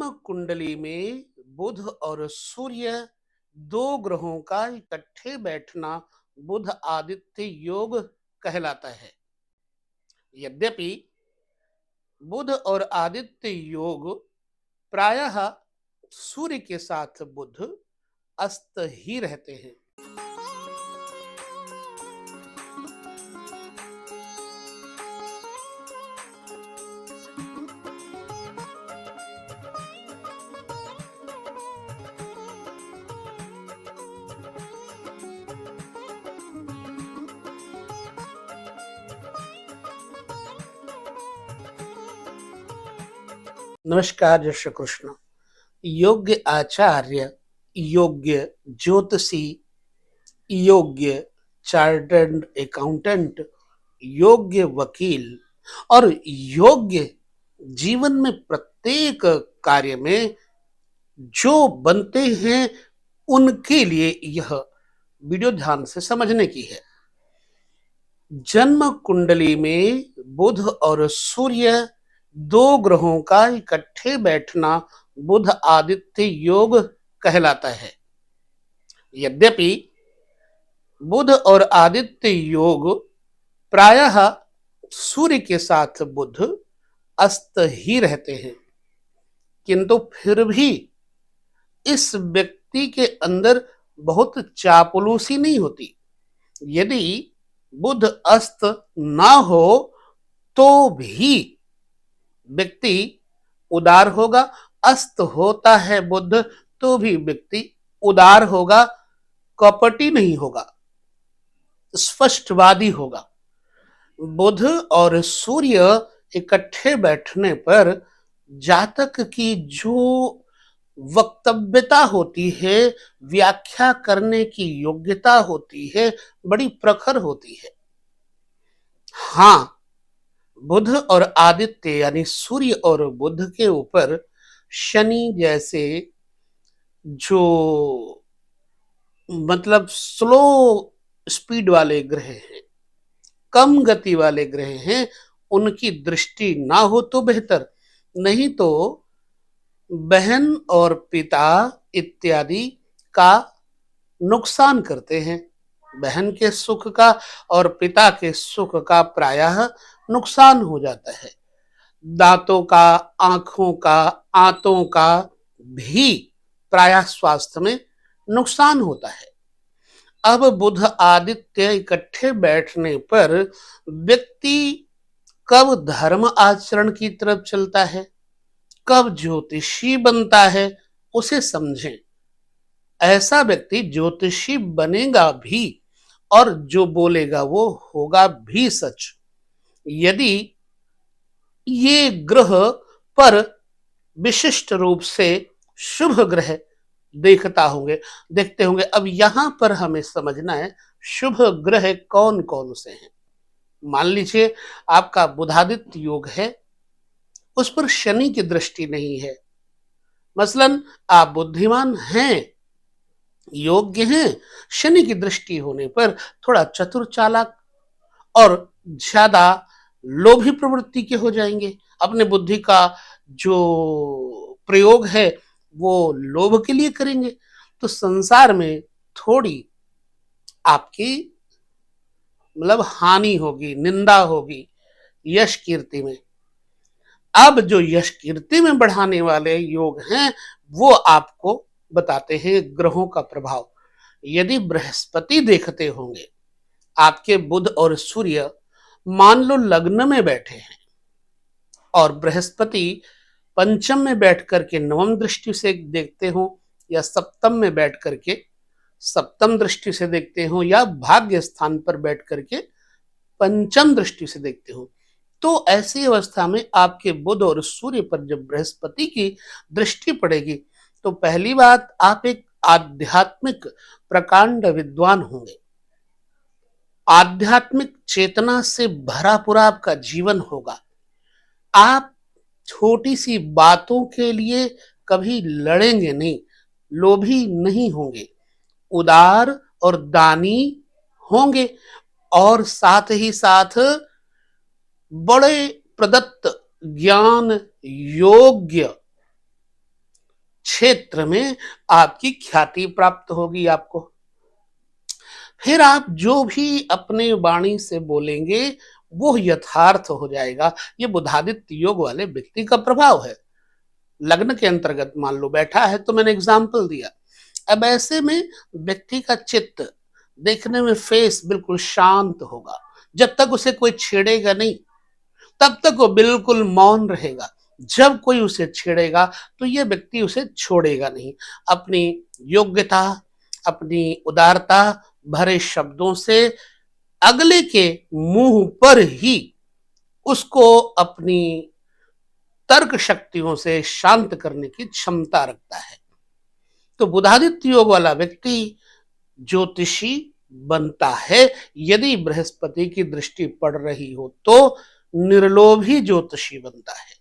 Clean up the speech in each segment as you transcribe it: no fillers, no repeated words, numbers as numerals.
जन्म कुंडली में बुध और सूर्य दो ग्रहों का इकट्ठे बैठना बुध आदित्य योग कहलाता है। यद्यपि बुध और आदित्य योग प्रायः सूर्य के साथ बुध अस्त ही रहते हैं। नमस्कार, जय श्री कृष्ण। योग्य आचार्य, योग्य ज्योतिषी, योग्य चार्टर्ड अकाउंटेंट, योग्य वकील और योग्य जीवन में प्रत्येक कार्य में जो बनते हैं उनके लिए यह वीडियो ध्यान से समझने की है। जन्म कुंडली में बुध और सूर्य दो ग्रहों का इकट्ठे बैठना बुध आदित्य योग कहलाता है। यद्यपि बुध और आदित्य योग प्रायः सूर्य के साथ बुध अस्त ही रहते हैं, किंतु फिर भी इस व्यक्ति के अंदर बहुत चापलूसी नहीं होती। यदि बुध अस्त ना हो तो भी व्यक्ति उदार होगा, अस्त होता है बुध तो भी व्यक्ति उदार होगा, कपटी नहीं होगा, स्पष्टवादी होगा। बुध और सूर्य इकट्ठे बैठने पर जातक की जो वक्तव्यता होती है, व्याख्या करने की योग्यता होती है, बड़ी प्रखर होती है। हाँ, बुध और आदित्य यानी सूर्य और बुध के ऊपर शनि जैसे जो मतलब स्लो स्पीड वाले ग्रह हैं, कम गति वाले ग्रह हैं, उनकी दृष्टि ना हो तो बेहतर, नहीं तो बहन और पिता इत्यादि का नुकसान करते हैं। बहन के सुख का और पिता के सुख का प्रायः नुकसान हो जाता है। दांतों का, आंखों का, आंतों का भी प्रायः स्वास्थ्य में नुकसान होता है। अब बुध आदित्य इकट्ठे बैठने पर व्यक्ति कब धर्म आचरण की तरफ चलता है, कब ज्योतिषी बनता है, उसे समझें। ऐसा व्यक्ति ज्योतिषी बनेगा भी और जो बोलेगा वो होगा भी सच, यदि ये ग्रह पर विशिष्ट रूप से शुभ ग्रह देखते होंगे। अब यहां पर हमें समझना है शुभ ग्रह कौन कौन से हैं। मान लीजिए आपका बुधादित्य योग है, उस पर शनि की दृष्टि नहीं है। मसलन आप बुद्धिमान हैं, योग्य हैं, शनि की दृष्टि होने पर थोड़ा चतुर चालाक और ज्यादा लोभी प्रवृत्ति के हो जाएंगे। अपने बुद्धि का जो प्रयोग है वो लोभ के लिए करेंगे, तो संसार में थोड़ी आपकी मतलब हानि होगी, निंदा होगी यश कीर्ति में। अब जो यश कीर्ति में बढ़ाने वाले योग हैं वो आपको बताते हैं ग्रहों का प्रभाव। यदि बृहस्पति देखते होंगे, आपके बुध और सूर्य मान लो लग्न में बैठे हैं और बृहस्पति पंचम में बैठ करके नवम दृष्टि से देखते हो, या सप्तम में बैठ करके सप्तम दृष्टि से देखते हो, या भाग्य स्थान पर बैठ करके पंचम दृष्टि से देखते हो, तो ऐसी अवस्था में आपके बुध और सूर्य पर जब बृहस्पति की दृष्टि पड़ेगी तो पहली बात, आप एक आध्यात्मिक प्रकांड विद्वान होंगे। आध्यात्मिक चेतना से भरा पूरा आपका जीवन होगा। आप छोटी सी बातों के लिए कभी लड़ेंगे नहीं, लोभी नहीं होंगे, उदार और दानी होंगे, और साथ ही साथ बड़े प्रदत्त ज्ञान योग्य क्षेत्र में आपकी ख्याति प्राप्त होगी आपको। फिर आप जो भी अपने वाणी से बोलेंगे वो यथार्थ हो जाएगा। ये बुधादित्य योग वाले व्यक्ति का प्रभाव है। लग्न के अंतर्गत मान लो बैठा है, तो मैंने एग्जाम्पल दिया। अब ऐसे में व्यक्ति का चित्त देखने में फेस बिल्कुल शांत होगा। जब तक उसे कोई छेड़ेगा नहीं तब तक वो बिल्कुल मौन रहेगा। जब कोई उसे छेड़ेगा तो ये व्यक्ति उसे छोड़ेगा नहीं। अपनी योग्यता, अपनी उदारता भरे शब्दों से अगले के मुंह पर ही उसको अपनी तर्क शक्तियों से शांत करने की क्षमता रखता है। तो बुधादित्य योग वाला व्यक्ति ज्योतिषी बनता है। यदि बृहस्पति की दृष्टि पड़ रही हो तो निर्लोभी ज्योतिषी बनता है,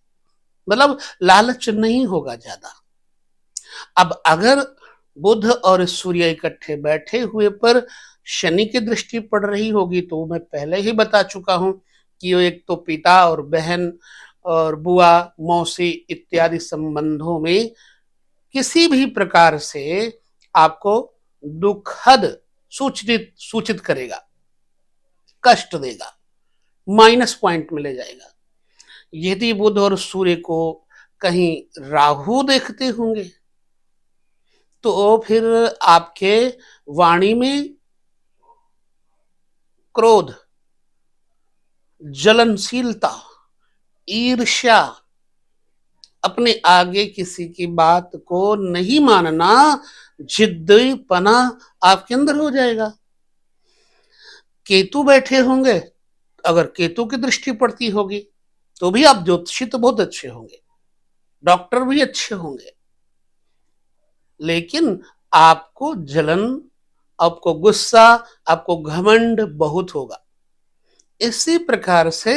मतलब लालच नहीं होगा ज्यादा। अब अगर बुध और सूर्य इकट्ठे बैठे हुए पर शनि की दृष्टि पड़ रही होगी तो मैं पहले ही बता चुका हूं कि एक तो पिता और बहन और बुआ मौसी इत्यादि संबंधों में किसी भी प्रकार से आपको दुखद सूचित सूचित करेगा, कष्ट देगा, माइनस पॉइंट में ले जाएगा। यदि बुध और सूर्य को कहीं राहु देखते होंगे तो फिर आपके वाणी में क्रोध, जलनशीलता, ईर्ष्या, अपने आगे किसी की बात को नहीं मानना, जिद्दीपना आपके अंदर हो जाएगा। केतु बैठे होंगे, अगर केतु की दृष्टि पड़ती होगी तो भी आप ज्योतिषी तो बहुत अच्छे होंगे, डॉक्टर भी अच्छे होंगे, लेकिन आपको जलन, आपको गुस्सा, आपको घमंड बहुत होगा। इसी प्रकार से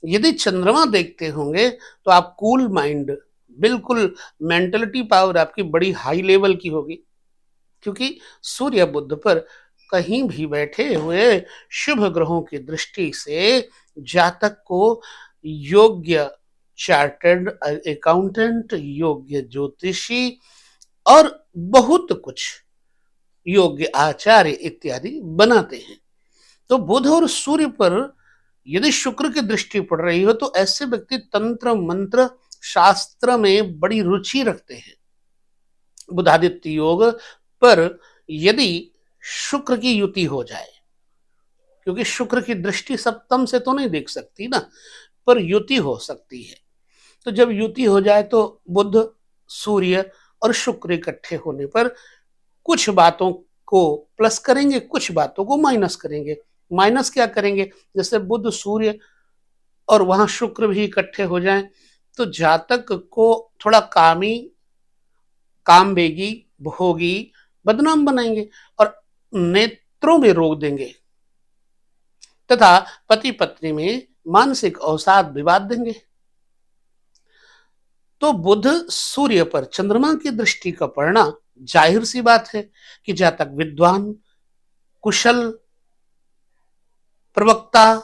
यदि चंद्रमा देखते होंगे तो आप कूल माइंड, बिल्कुल मेंटलिटी पावर आपकी बड़ी हाई लेवल की होगी, क्योंकि सूर्य बुध पर कहीं भी बैठे हुए शुभ ग्रहों की दृष्टि से जातक को योग्य चार्टर्ड अकाउंटेंट, योग्य ज्योतिषी और बहुत कुछ योग्य आचार्य इत्यादि बनाते हैं। तो बुध और सूर्य पर यदि शुक्र की दृष्टि पड़ रही हो तो ऐसे व्यक्ति तंत्र मंत्र शास्त्र में बड़ी रुचि रखते हैं। बुधादित्य योग पर यदि शुक्र की युति हो जाए, क्योंकि शुक्र की दृष्टि सप्तम से तो नहीं देख सकती ना, पर युति हो सकती है। तो जब युति हो जाए तो बुध, सूर्य और शुक्र इकट्ठे होने पर कुछ बातों को प्लस करेंगे, कुछ बातों को माइनस करेंगे। माइनस क्या करेंगे? जैसे बुध सूर्य और वहां शुक्र भी इकट्ठे हो जाएं तो जातक को थोड़ा कामी, कामवेगी, भोगी, बदनाम बनाएंगे और नेत्रों में रोक देंगे तथा पति पत्नी में मानसिक अवसाद विवाद देंगे। तो बुध सूर्य पर चंद्रमा की दृष्टि का पड़ना जाहिर सी बात है कि जातक विद्वान, कुशल, प्रवक्ता,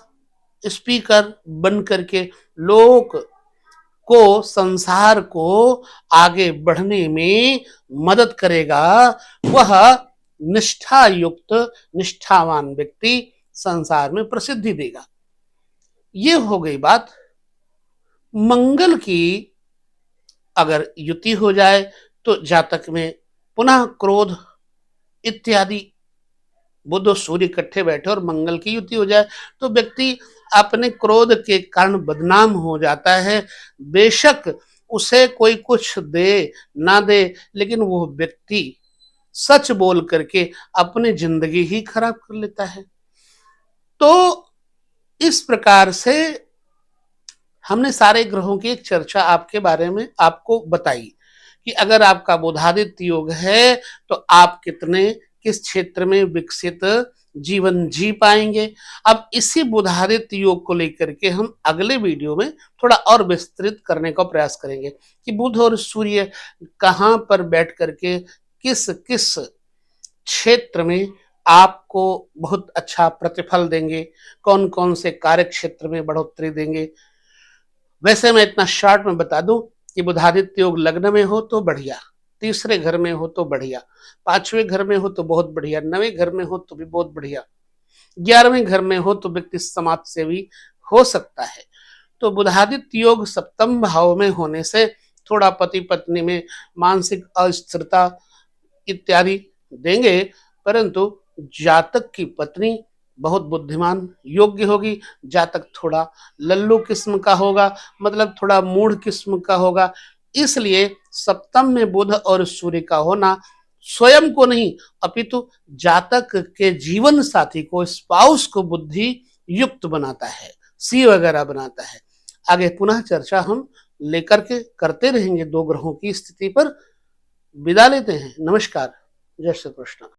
स्पीकर बन करके लोक को, संसार को आगे बढ़ने में मदद करेगा। वह निष्ठा युक्त, निष्ठावान व्यक्ति संसार में प्रसिद्धि देगा। ये हो गई बात। मंगल की अगर युति हो जाए तो जातक में पुनः क्रोध इत्यादि, बुध और सूर्य इकट्ठे बैठे और मंगल की युति हो जाए तो व्यक्ति अपने क्रोध के कारण बदनाम हो जाता है। बेशक उसे कोई कुछ दे ना दे, लेकिन वो व्यक्ति सच बोल करके अपनी जिंदगी ही खराब कर लेता है। तो इस प्रकार से हमने सारे ग्रहों की एक चर्चा आपके बारे में आपको बताई कि अगर आपका बुधादित्य योग है तो आप कितने, किस क्षेत्र में विकसित जीवन जी पाएंगे। अब इसी बुधादित्य योग को लेकर के हम अगले वीडियो में थोड़ा और विस्तृत करने का प्रयास करेंगे कि बुध और सूर्य कहां पर बैठ करके किस किस क्षेत्र में आपको बहुत अच्छा प्रतिफल देंगे, कौन कौन से कार्य क्षेत्र में बढ़ोतरी देंगे। वैसे मैं इतना शॉर्ट में बता दूं कि बुधादित्य योग लग्न में हो तो बढ़िया, तीसरे घर में हो तो बढ़िया, पांचवें घर में हो तो बहुत बढ़िया, नवें घर में हो तो भी बहुत बढ़िया, 11वें घर में हो तो व्यक्ति समाज सेवी हो सकता है। तो बुधादित्य योग सप्तम भाव में होने से थोड़ा पति पत्नी में मानसिक अस्थिरता इत्यादि देंगे, परंतु जातक की पत्नी बहुत बुद्धिमान योग्य होगी। जातक थोड़ा लल्लू किस्म का होगा, मतलब थोड़ा मूढ़ किस्म का होगा। इसलिए सप्तम में बुध और सूर्य का होना स्वयं को नहीं अपितु जातक के जीवन साथी को, स्पाउस को बुद्धि युक्त बनाता है, सी वगैरह बनाता है। आगे पुनः चर्चा हम लेकर के करते रहेंगे दो ग्रहों की स्थिति पर। विदा लेते हैं। नमस्कार। जय श्री कृष्ण।